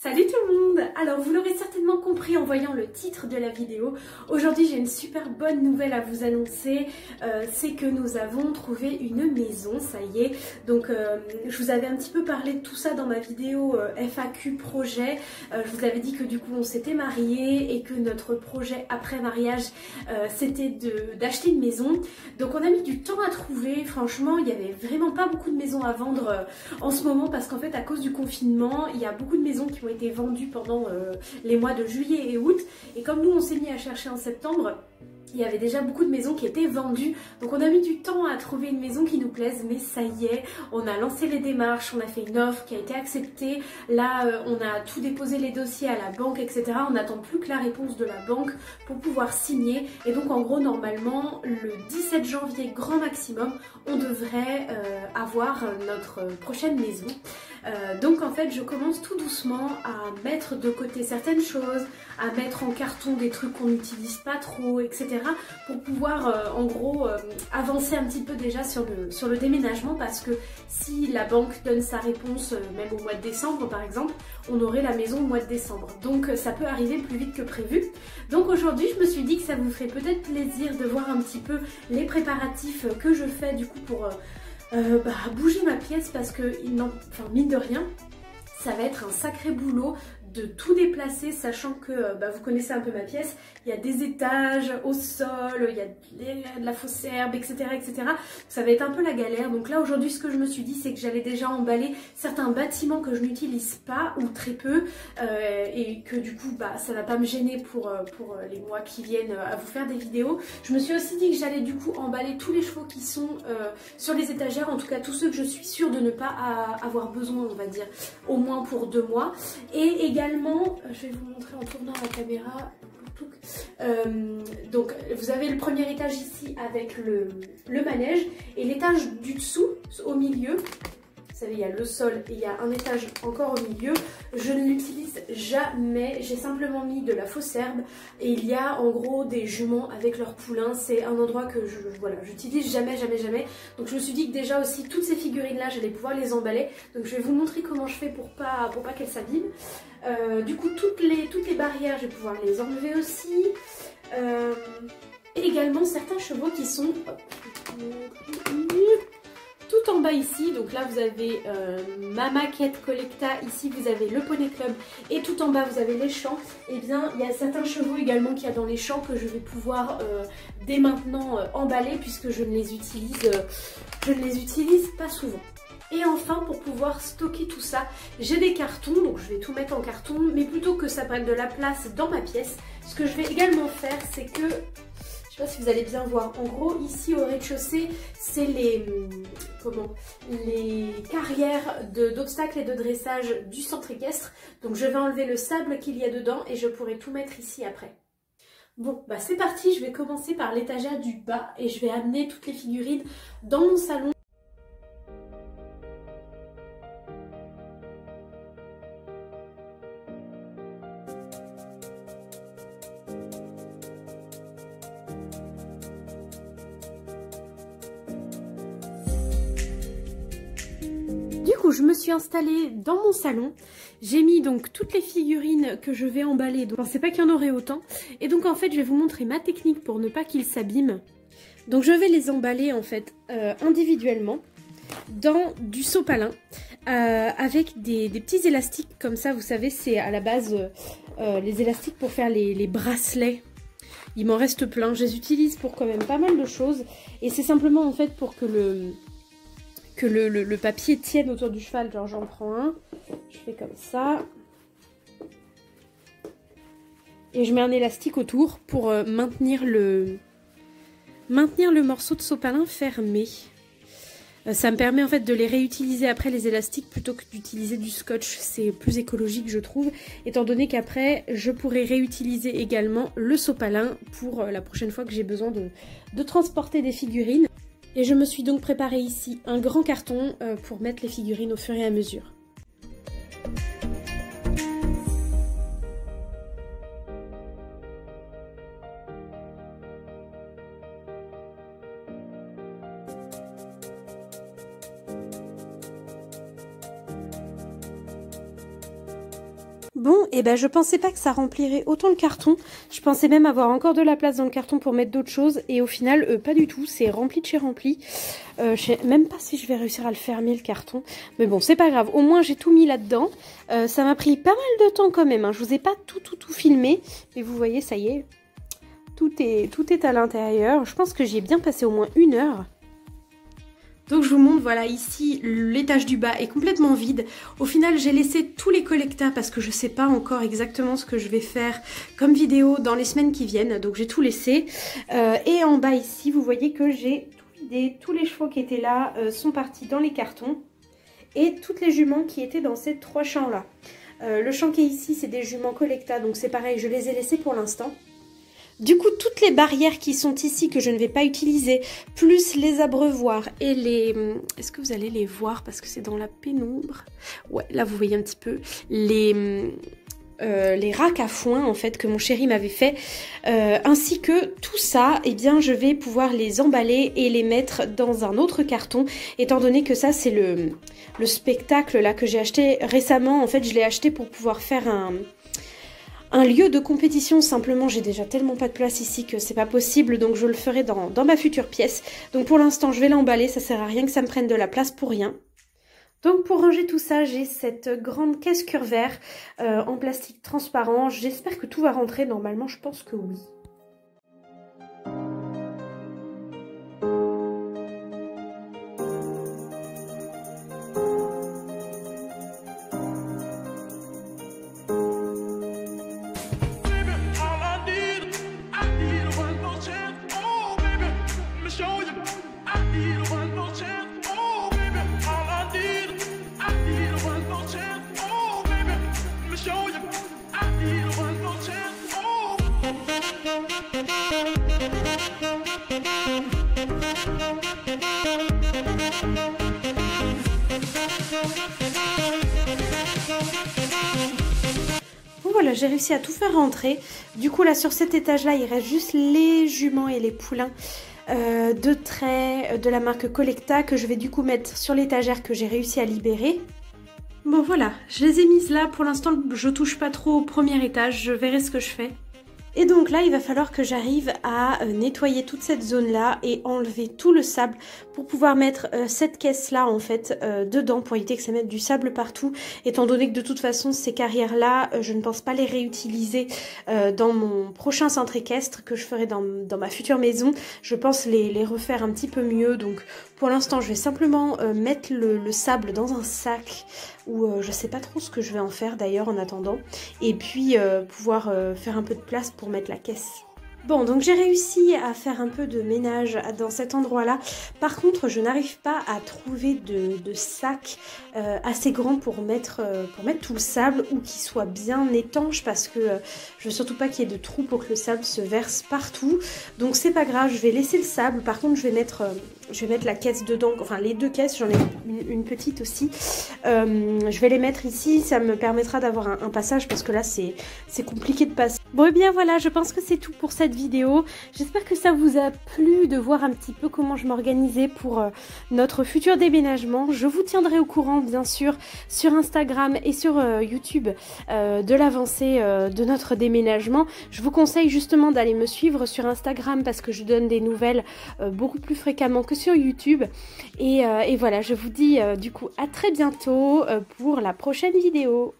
Salut tout le monde! Alors vous l'aurez certainement compris en voyant le titre de la vidéo, aujourd'hui j'ai une super bonne nouvelle à vous annoncer, c'est que nous avons trouvé une maison, ça y est. Donc je vous avais un petit peu parlé de tout ça dans ma vidéo FAQ projet, je vous avais dit que du coup on s'était mariés et que notre projet après mariage c'était d'acheter une maison. Donc on a mis du temps à trouver, franchement il n'y avait vraiment pas beaucoup de maisons à vendre en ce moment parce qu'en fait à cause du confinement il y a beaucoup de maisons qui ont été vendues pendant les mois de juillet et août, et comme nous on s'est mis à chercher en septembre, il y avait déjà beaucoup de maisons qui étaient vendues, donc on a mis du temps à trouver une maison qui nous plaise, mais ça y est, on a lancé les démarches, on a fait une offre qui a été acceptée, là on a tout déposé les dossiers à la banque, etc. On n'attend plus que la réponse de la banque pour pouvoir signer, et donc en gros normalement le 17 janvier grand maximum, on devrait avoir notre prochaine maison. Donc en fait je commence tout doucement à mettre de côté certaines choses, à mettre en carton des trucs qu'on n'utilise pas trop, etc. pour pouvoir en gros avancer un petit peu déjà sur le déménagement, parce que si la banque donne sa réponse même au mois de décembre par exemple, on aurait la maison au mois de décembre. Donc ça peut arriver plus vite que prévu. Donc aujourd'hui je me suis dit que ça vous ferait peut-être plaisir de voir un petit peu les préparatifs que je fais du coup pour bouger ma pièce, parce que enfin, mine de rien ça va être un sacré boulot de tout déplacer, sachant que vous connaissez un peu ma pièce, il y a des étages au sol, il y a de la fausse herbe, etc., etc. Ça va être un peu la galère. Donc là aujourd'hui ce que je me suis dit, c'est que j'allais déjà emballer certains bâtiments que je n'utilise pas ou très peu, et que du coup ça va pas me gêner pour les mois qui viennent à vous faire des vidéos. Je me suis aussi dit que j'allais du coup emballer tous les chevaux qui sont sur les étagères, en tout cas tous ceux que je suis sûre de ne pas avoir besoin, on va dire, au moins pour 2 mois. Et également, je vais vous montrer en tournant la caméra, donc vous avez le premier étage ici avec le manège, et l'étage du dessous au milieu, vous savez il y a le sol et il y a un étage encore au milieu, je ne l'utilise jamais, j'ai simplement mis de la fausse herbe, et il y a en gros des juments avec leurs poulains. C'est un endroit que j'utilise jamais. Donc je me suis dit que déjà aussi toutes ces figurines là j'allais pouvoir les emballer, donc je vais vous montrer comment je fais pour pas qu'elles s'abîment. Du coup toutes les barrières je vais pouvoir les enlever aussi, et également certains chevaux qui sont tout en bas ici. Donc là vous avez ma maquette Collecta, ici vous avez le Poney Club, et tout en bas vous avez les champs. Et bien il y a certains chevaux également qu'il y a dans les champs que je vais pouvoir dès maintenant emballer, puisque je ne les utilise pas souvent. Et enfin, pour pouvoir stocker tout ça, j'ai des cartons, donc je vais tout mettre en carton, mais plutôt que ça prenne de la place dans ma pièce, ce que je vais également faire, c'est que, je sais pas si vous allez bien voir, en gros ici au rez-de-chaussée, c'est les carrières d'obstacles et de dressage du centre équestre. Donc je vais enlever le sable qu'il y a dedans et je pourrai tout mettre ici après. Bon, c'est parti, je vais commencer par l'étagère du bas et je vais amener toutes les figurines dans mon salon. Je me suis installée dans mon salon, j'ai mis donc toutes les figurines que je vais emballer, donc je pensais pas qu'il y en aurait autant, et donc en fait je vais vous montrer ma technique pour ne pas qu'ils s'abîment. Donc je vais les emballer en fait individuellement dans du sopalin avec des petits élastiques comme ça, vous savez c'est à la base les élastiques pour faire les bracelets. Il m'en reste plein, je les utilise pour quand même pas mal de choses, et c'est simplement en fait pour que le papier tienne autour du cheval. Genre j'en prends un, je fais comme ça, et je mets un élastique autour pour maintenir le morceau de sopalin fermé. Ça me permet en fait de les réutiliser après, les élastiques, plutôt que d'utiliser du scotch. C'est plus écologique je trouve, étant donné qu'après je pourrai réutiliser également le sopalin pour la prochaine fois que j'ai besoin de transporter des figurines. Et je me suis donc préparé ici un grand carton pour mettre les figurines au fur et à mesure. Bon, et ben je pensais pas que ça remplirait autant le carton. Je pensais même avoir encore de la place dans le carton pour mettre d'autres choses. Et au final, pas du tout. C'est rempli de chez rempli. Je sais même pas si je vais réussir à le fermer, le carton. Mais bon, c'est pas grave. Au moins, j'ai tout mis là-dedans. Ça m'a pris pas mal de temps quand même, hein. Je vous ai pas tout filmé. Mais vous voyez, ça y est. Tout est à l'intérieur. Je pense que j'y ai bien passé au moins 1 heure. Donc je vous montre, voilà, ici l'étage du bas est complètement vide. Au final j'ai laissé tous les collectas parce que je sais pas encore exactement ce que je vais faire comme vidéo dans les semaines qui viennent. Donc j'ai tout laissé. Et en bas ici vous voyez que j'ai tout vidé. Tous les chevaux qui étaient là sont partis dans les cartons. Et toutes les juments qui étaient dans ces 3 champs là. Le champ qui est ici c'est des juments collecta, donc c'est pareil, je les ai laissés pour l'instant. Du coup, toutes les barrières qui sont ici que je ne vais pas utiliser, plus les abreuvoirs et les... Est-ce que vous allez les voir parce que c'est dans la pénombre? Ouais, là vous voyez un petit peu les racks à foin en fait que mon chéri m'avait fait, ainsi que tout ça, eh bien je vais pouvoir les emballer et les mettre dans un autre carton, étant donné que ça c'est le spectacle là que j'ai acheté récemment. En fait, je l'ai acheté pour pouvoir faire un lieu de compétition. Simplement, j'ai déjà tellement pas de place ici que c'est pas possible, donc je le ferai dans ma future pièce. Donc pour l'instant, je vais l'emballer, ça sert à rien que ça me prenne de la place pour rien. Donc pour ranger tout ça, j'ai cette grande caisse Curvers en plastique transparent. J'espère que tout va rentrer, normalement je pense que oui. Voilà, j'ai réussi à tout faire rentrer. Du coup, là, sur cet étage-là, il reste juste les juments et les poulains de trait de la marque Collecta que je vais du coup mettre sur l'étagère que j'ai réussi à libérer. Bon, voilà, je les ai mises là. Pour l'instant, je touche pas trop au premier étage. Je verrai ce que je fais. Et donc là, il va falloir que j'arrive à nettoyer toute cette zone-là et enlever tout le sable pour pouvoir mettre cette caisse-là en fait dedans pour éviter que ça mette du sable partout. Étant donné que de toute façon, ces carrières-là, je ne pense pas les réutiliser dans mon prochain centre équestre que je ferai dans ma future maison. Je pense les refaire un petit peu mieux. Donc pour l'instant, je vais simplement mettre le sable dans un sac ou je sais pas trop ce que je vais en faire d'ailleurs en attendant. Et puis pouvoir faire un peu de place pour mettre la caisse. Bon, donc j'ai réussi à faire un peu de ménage dans cet endroit-là. Par contre, je n'arrive pas à trouver de sac assez grand pour mettre tout le sable ou qui soit bien étanche parce que je veux surtout pas qu'il y ait de trous pour que le sable se verse partout. Donc c'est pas grave, je vais laisser le sable. Par contre, je vais mettre la caisse dedans, enfin les 2 caisses, j'en ai une petite aussi. Je vais les mettre ici, ça me permettra d'avoir un passage parce que là c'est compliqué de passer. Bon et bien voilà, je pense que c'est tout pour cette vidéo. J'espère que ça vous a plu de voir un petit peu comment je m'organisais pour notre futur déménagement. Je vous tiendrai au courant bien sûr sur Instagram et sur YouTube de l'avancée de notre déménagement. Je vous conseille justement d'aller me suivre sur Instagram parce que je donne des nouvelles beaucoup plus fréquemment que sur YouTube. Et voilà, je vous dis du coup à très bientôt pour la prochaine vidéo.